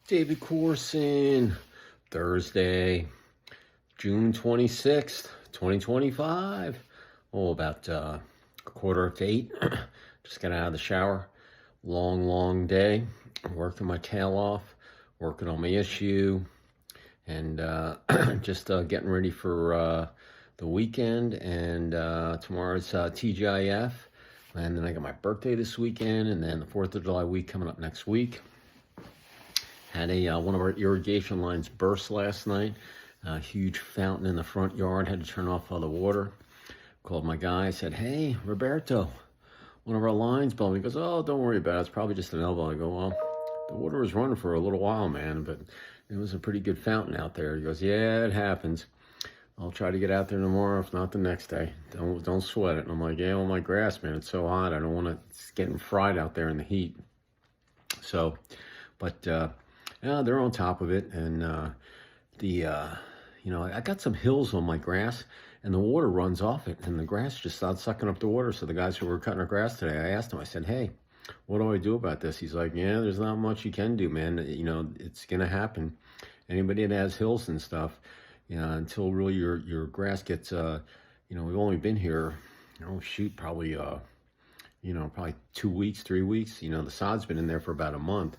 David Corson, Thursday, June 26th, 2025. Oh, about a quarter to 8. Just got out of the shower. Long day. Working my tail off, working on my issue, and just getting ready for the weekend. And tomorrow's TGIF. And then I got my birthday this weekend, and then the 4th of July week coming up next week. Had one of our irrigation lines burst last night. A huge fountain in the front yard. Had to turn off all the water. Called my guy. Said, "Hey, Roberto, one of our lines blew." He goes, "Oh, don't worry about it. It's probably just an elbow." I go, "Well, the water was running for a little while, man, but it was a pretty good fountain out there." He goes, "Yeah, it happens. I'll try to get out there tomorrow, if not the next day. Don't sweat it." And I'm like, "Yeah, well, my grass, man, it's so hot. I don't want it's getting fried out there in the heat." So, but yeah, they're on top of it, and I got some hills on my grass, and the water runs off it, and the grass just starts sucking up the water. So the guys who were cutting our grass today, I asked them, I said, "Hey, what do I do about this?" He's like, "Yeah, there's not much you can do, man. It's gonna happen. Anybody that has hills and stuff, until really your grass gets, we've only been here, probably." Probably 2 weeks, 3 weeks. The sod's been in there for about a month.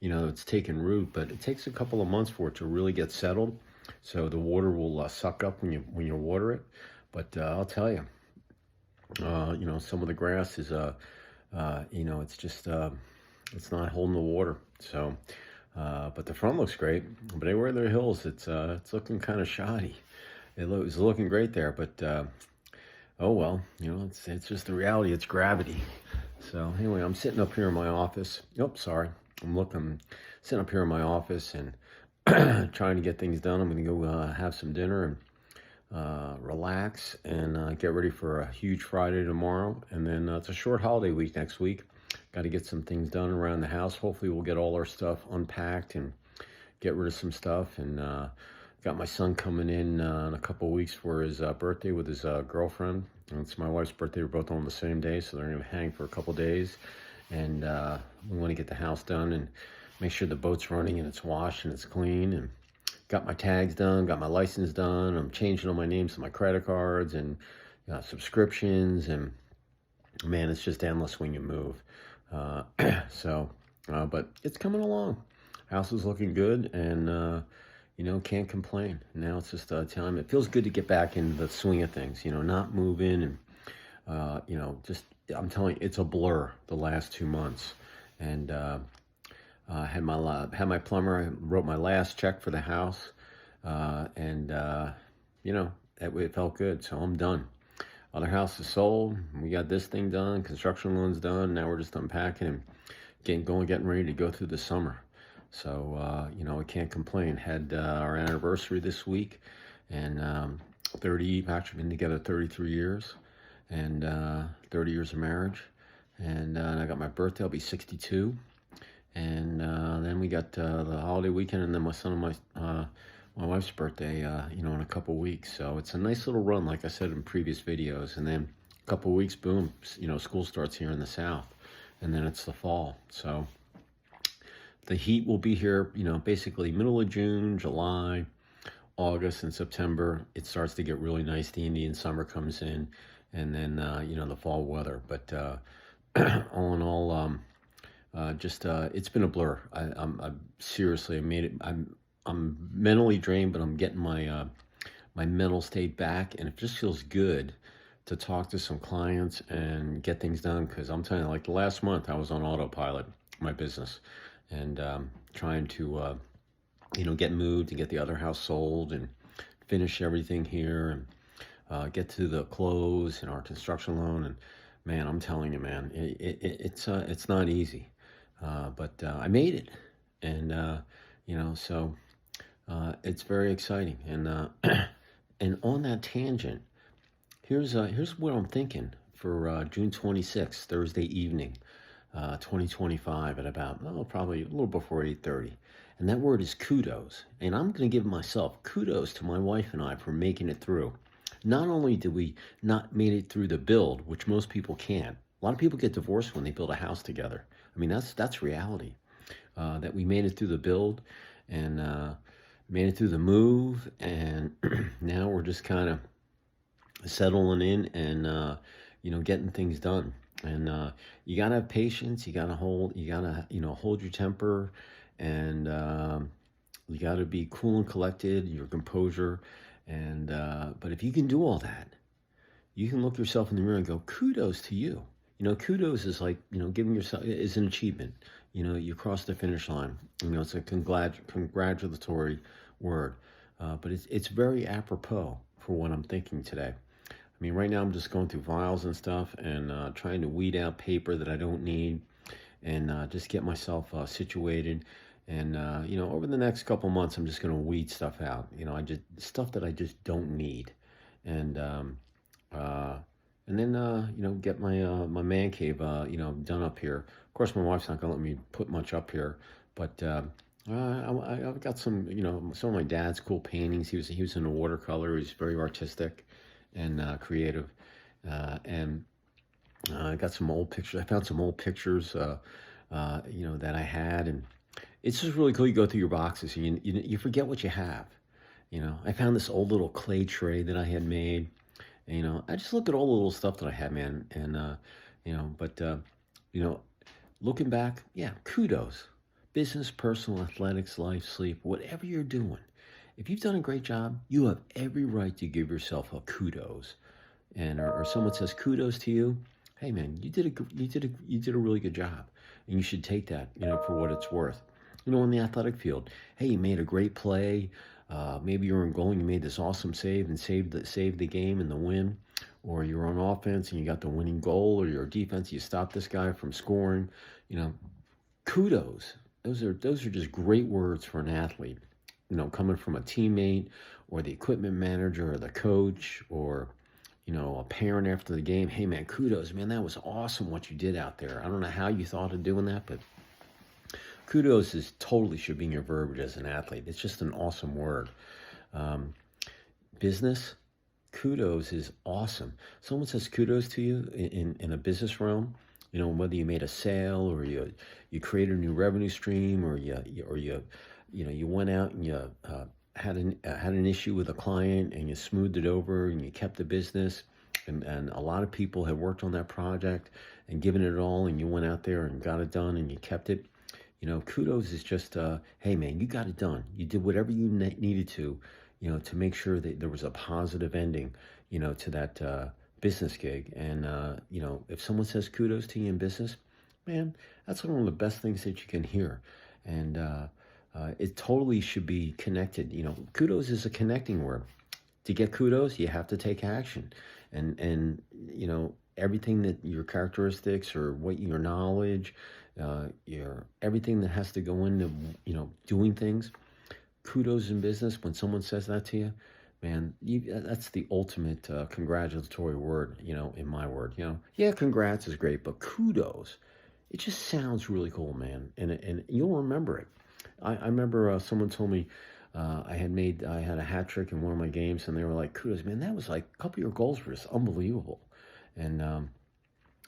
It's taken root, but it takes a couple of months for it to really get settled. So the water will suck up when you water it. But I'll tell you, some of the grass is, it's just, it's not holding the water. So, but the front looks great. But anywhere in the hills, it's looking kind of shoddy. It's looking great there, but oh well, it's just the reality. It's gravity. So anyway, I'm sitting up here in my office. Sorry. I'm sitting up here in my office and trying to get things done. I'm going to go have some dinner and relax and get ready for a huge Friday tomorrow. And then it's a short holiday week next week. Got to get some things done around the house. Hopefully we'll get all our stuff unpacked and get rid of some stuff. And got my son coming in a couple of weeks for his birthday with his girlfriend. And it's my wife's birthday. We're both on the same day, so they're going to hang for a couple of days. And we want to get the house done and make sure the boat's running and it's washed and it's clean. And got my tags done, got my license done. I'm changing all my names to my credit cards and subscriptions. And man, it's just endless when you move. But it's coming along. House is looking good, and can't complain. Now it's just time. It feels good to get back in the swing of things, not moving and, I'm telling you, it's a blur the last 2 months. And had my plumber. I wrote my last check for the house, and it felt good. So I'm done. Other house is sold. We got this thing done. Construction loan's done. Now we're just unpacking and getting ready to go through the summer. So, I can't complain. Had our anniversary this week, and actually been together 33 years, and 30 years of marriage. And I got my birthday. I'll be 62. And then we got the holiday weekend, and then my son and my wife's birthday, in a couple weeks. So it's a nice little run, like I said in previous videos. And then a couple weeks, boom, school starts here in the South, and then it's the fall. So the heat will be here, basically middle of June, July, August, and September. It starts to get really nice. The Indian summer comes in, and then, the fall weather. But all in all, it's been a blur. I'm seriously, I made it. I'm mentally drained, but I'm getting my mental state back, and it just feels good to talk to some clients and get things done. Because I'm telling you, like the last month, I was on autopilot, my business, and trying to, get moved and get the other house sold and finish everything here and get to the close and our construction loan. And man, I'm telling you, man, it's not easy, but I made it, and so it's very exciting. And and on that tangent, here's what I'm thinking for June 26th, Thursday evening, 2025 at about, probably a little before 8:30. And that word is kudos. And I'm going to give myself kudos to my wife and I for making it through. Not only did we not made it through the build, which most people can't. A lot of people get divorced when they build a house together. I mean, that's reality. that we made it through the build and made it through the move, and now we're just kind of settling in and getting things done. And you gotta have patience. You gotta hold your temper, and you gotta be cool and collected. Your composure, and but if you can do all that, you can look yourself in the mirror and go, kudos to you. Kudos is like, giving yourself is an achievement. You cross the finish line. It's a congratulatory word, but it's very apropos for what I'm thinking today. I mean, right now I'm just going through files and stuff and trying to weed out paper that I don't need and just get myself situated. And, over the next couple months, I'm just going to weed stuff out. Stuff that I just don't need. And, uh, and then, get my man cave, done up here. Of course, my wife's not going to let me put much up here, but I've got some, some of my dad's cool paintings. He was in a watercolor. He's very artistic and creative. And I got some old pictures. I found some old pictures, that I had, and it's just really cool. You go through your boxes and you forget what you have. I found this old little clay tray that I had made. And, I just look at all the little stuff that I had, man. And, looking back, yeah, kudos. Business, personal, athletics, life, sleep, whatever you're doing. If you've done a great job, you have every right to give yourself a kudos. And or someone says kudos to you, hey man, you did a really good job, and you should take that, for what it's worth. In the athletic field, hey, you made a great play. Maybe you're in goal and you made this awesome save and saved the game and the win, or you're on offense and you got the winning goal, or your defense, you stopped this guy from scoring. Kudos. Those are just great words for an athlete. Coming from a teammate or the equipment manager or the coach or a parent after the game. Hey man, kudos, man, that was awesome what you did out there. I don't know how you thought of doing that, but kudos totally should be in your verbiage as an athlete. It's just an awesome word. Business, kudos is awesome. Someone says kudos to you in a business realm, whether you made a sale or you created a new revenue stream, or you went out and you had an issue with a client and you smoothed it over and you kept the business, and a lot of people have worked on that project and given it all, and you went out there and got it done and you kept it. Kudos is just, hey man, you got it done. You did whatever you needed to make sure that there was a positive ending, to that business gig. And, if someone says kudos to you in business, man, that's one of the best things that you can hear. And it totally should be connected. Kudos is a connecting word. To get kudos, you have to take action. And everything that your characteristics or what your knowledge, your everything that has to go into doing things. Kudos in business. When someone says that to you, man, that's the ultimate congratulatory word. In my word, yeah, congrats is great, but kudos, it just sounds really cool, man, and you'll remember it. I remember someone told me I had a hat trick in one of my games, and they were like, kudos, man, that was like a couple of your goals were just unbelievable. And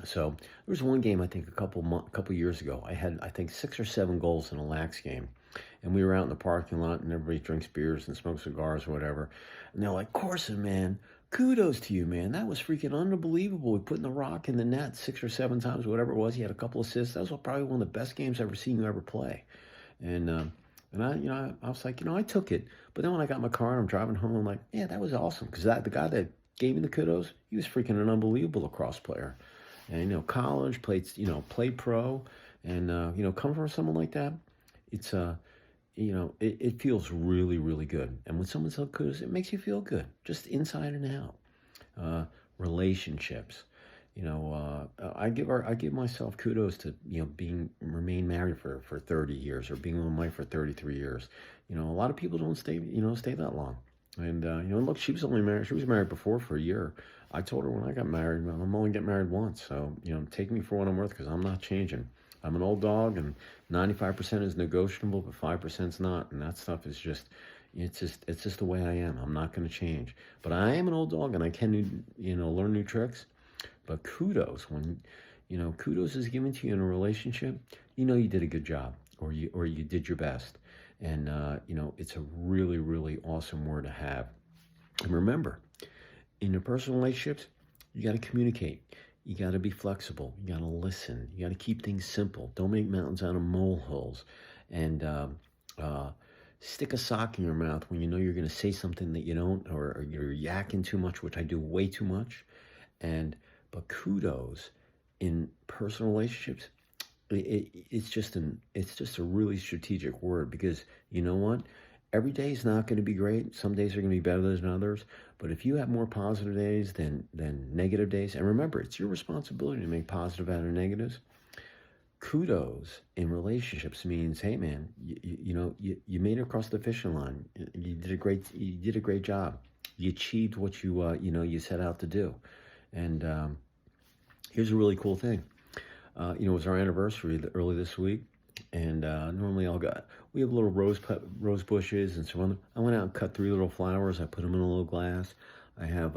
so there was one game, I think a couple years ago, I had, I think, 6 or 7 goals in a lax game. And we were out in the parking lot and everybody drinks beers and smokes cigars or whatever. And they're like, Corson, man, kudos to you, man. That was freaking unbelievable. We put in the rock in the net 6 or 7 times, whatever it was. He had a couple assists. That was probably one of the best games I've ever seen you ever play. And I was like, I took it. But then when I got in my car and I'm driving home, I'm like, yeah, that was awesome. Because the guy that gave me the kudos, he was freaking an unbelievable lacrosse player. And, college, played pro. And, coming from someone like that, it's, it feels really, really good. And when someone says kudos, it makes you feel good, just inside and out. Relationships, I give myself kudos to, remain married for 30 years or being with my wife for 33 years. A lot of people don't stay that long. And, look, she was married before for a year. I told her when I got married, I'm only getting married once. So, take me for what I'm worth, because I'm not changing. I'm an old dog, and 95% is negotiable, but 5% is not. And that stuff is it's just the way I am. I'm not going to change. But I am an old dog, and I can, learn new tricks. But kudos, when, kudos is given to you in a relationship, you did a good job. or you did your best. And it's a really, really awesome word to have. And remember, in your personal relationships, you got to communicate. You got to be flexible. You got to listen. You got to keep things simple. Don't make mountains out of molehills. And uh, stick a sock in your mouth when you know you're going to say something that you don't, or you're yakking too much, which I do way too much. And but kudos in personal relationships, it's just a really strategic word, because you know what? Every day is not going to be great. Some days are going to be better than others. But if you have more positive days than negative days, and remember, it's your responsibility to make positive out of negatives. Kudos in relationships means, hey man, you made it across the fishing line. You did a great job. You achieved what you set out to do. And here's a really cool thing. It was our anniversary early this week, and normally we have little rose bushes and some other. I went out and cut 3 little flowers. I put them in a little glass. I have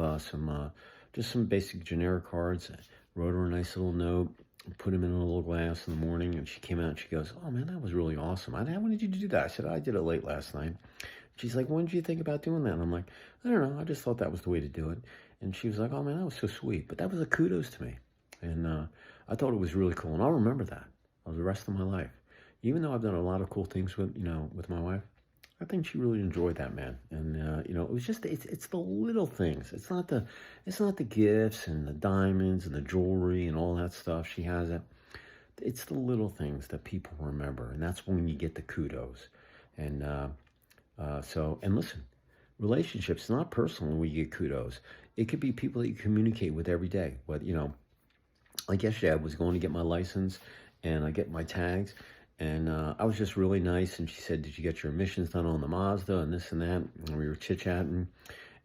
just some basic generic cards. Wrote her a nice little note, put them in a little glass in the morning, and she came out and she goes, "Oh man, that was really awesome. When did you do that?" I said, "I did it late last night." She's like, "When did you think about doing that?" And I'm like, "I don't know. I just thought that was the way to do it." And she was like, "Oh man, that was so sweet." But that was a kudos to me. And I thought it was really cool. And I'll remember that for the rest of my life. Even though I've done a lot of cool things with my wife, I think she really enjoyed that, man. And, it was just, it's the little things. It's not the gifts and the diamonds and the jewelry and all that stuff. She has it. It's the little things that people remember. And that's when you get the kudos. And and listen, relationships, not personal when you get kudos. It could be people that you communicate with every day. Like yesterday, I was going to get my license, and I get my tags, and I was just really nice. And she said, "Did you get your emissions done on the Mazda and this and that?" And we were chit-chatting,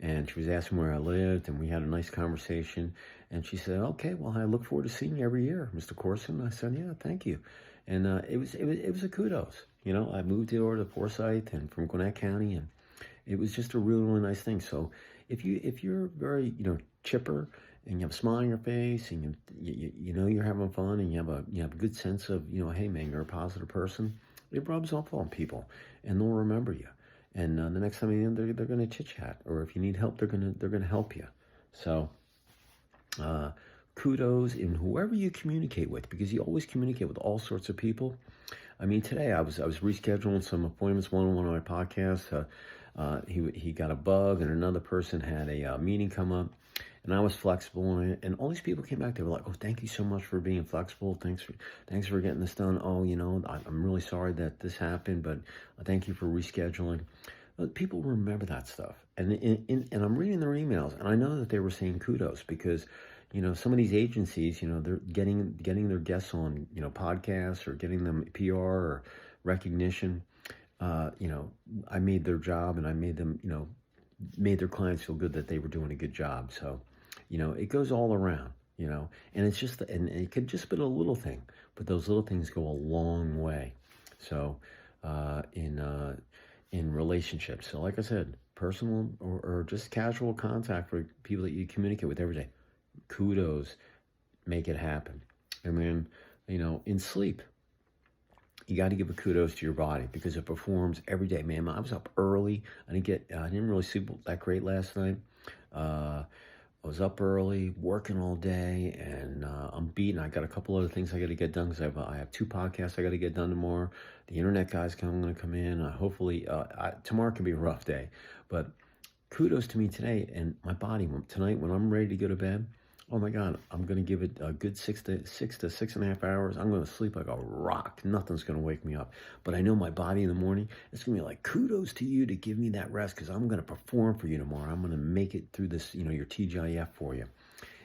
and she was asking where I lived, and we had a nice conversation. And she said, "Okay, well, I look forward to seeing you every year, Mr. Corson." I said, "Yeah, thank you." And it was a kudos. I moved over to Forsyth and from Gwinnett County, and it was just a really, really nice thing. So if you're very chipper, and you have a smile on your face, and you know you're having fun, and you have a good sense of hey man, you're a positive person, it rubs off on people, and they'll remember you. And the next time they're going to chit chat, or if you need help, they're going to help you. So kudos in whoever you communicate with, because you always communicate with all sorts of people. I mean, today I was rescheduling some appointments. One on one of my podcasts. He got a bug, and another person had a meeting come up. And I was flexible, and all these people came back. They were like, "Oh, thank you so much for being flexible. Thanks for getting this done. Oh, I'm really sorry that this happened, but thank you for rescheduling." People remember that stuff, and I'm reading their emails, and I know that they were saying kudos, because some of these agencies, they're getting their guests on podcasts, or getting them PR or recognition. I made their job, and I made them made their clients feel good that they were doing a good job. So it goes all around, and it's just, and it could just be a little thing, but those little things go a long way. So in relationships, so like I said, personal or just casual contact for people that you communicate with every day, kudos, make it happen. And then, in sleep, you got to give a kudos to your body, because it performs every day, man. I was up early. I didn't really sleep that great last night. I was up early, working all day, and I'm beaten. I got a couple other things I got to get done, because I have 2 podcasts I got to get done tomorrow. The internet guy's going to come in. Hopefully, tomorrow can be a rough day, but kudos to me today and my body. Tonight, when I'm ready to go to bed, oh my God, I'm going to give it a good 6 to 6.5 hours. I'm going to sleep like a rock. Nothing's going to wake me up. But I know my body in the morning, it's going to be like, kudos to you to give me that rest, because I'm going to perform for you tomorrow. I'm going to make it through this, your TGIF for you.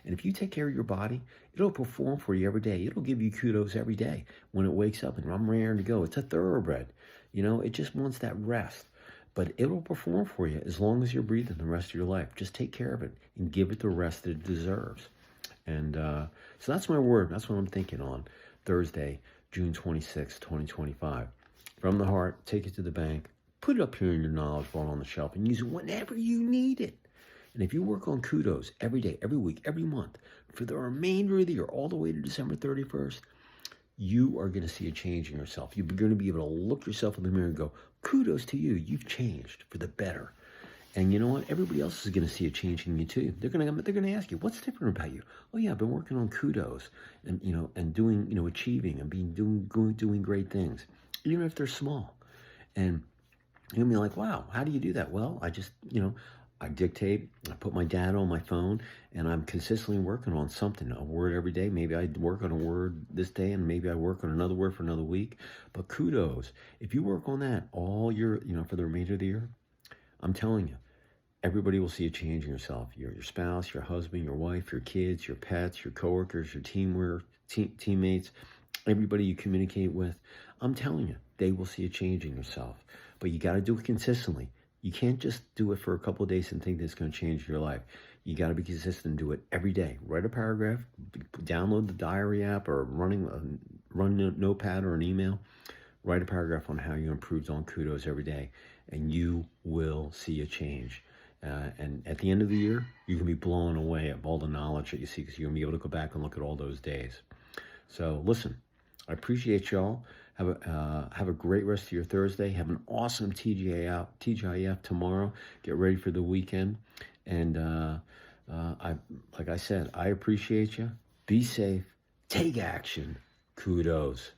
And if you take care of your body, it'll perform for you every day. It'll give you kudos every day when it wakes up and I'm raring to go. It's a thoroughbred. It just wants that rest. But it'll perform for you as long as you're breathing the rest of your life. Just take care of it and give it the rest that it deserves. And so that's my word. That's what I'm thinking on Thursday, June 26, 2025. From the heart, take it to the bank, put it up here in your knowledge vault on the shelf, and use it whenever you need it. And if you work on kudos every day, every week, every month, for the remainder of the year, all the way to December 31st, you are going to see a change in yourself. You're going to be able to look yourself in the mirror and go, kudos to you. You've changed for the better. And you know what? Everybody else is going to see a change in you too. They're going to ask you, what's different about you? Oh yeah, I've been working on kudos and, and doing, achieving and doing great things, even if they're small. And you're going to be like, wow, how do you do that? Well, I just, I dictate, I put my data on my phone, and I'm consistently working on something, a word every day. Maybe I work on a word this day, and maybe I work on another word for another week. But kudos, if you work on that all year, for the remainder of the year, I'm telling you, everybody will see a change in yourself. Your spouse, your husband, your wife, your kids, your pets, your coworkers, your teammates, everybody you communicate with. I'm telling you, they will see a change in yourself. But you got to do it consistently. You can't just do it for a couple of days and think that's going to change your life. You got to be consistent and do it every day. Write a paragraph, download the diary app, or run a notepad or an email. Write a paragraph on how you improved on kudos every day, and you will see a change. And at the end of the year, you can be blown away at all the knowledge that you see, because you're going to be able to go back and look at all those days. So listen, I appreciate y'all. Have a great rest of your Thursday. Have an awesome TGIF tomorrow. Get ready for the weekend. And like I said, I appreciate you. Be safe. Take action. Kudos.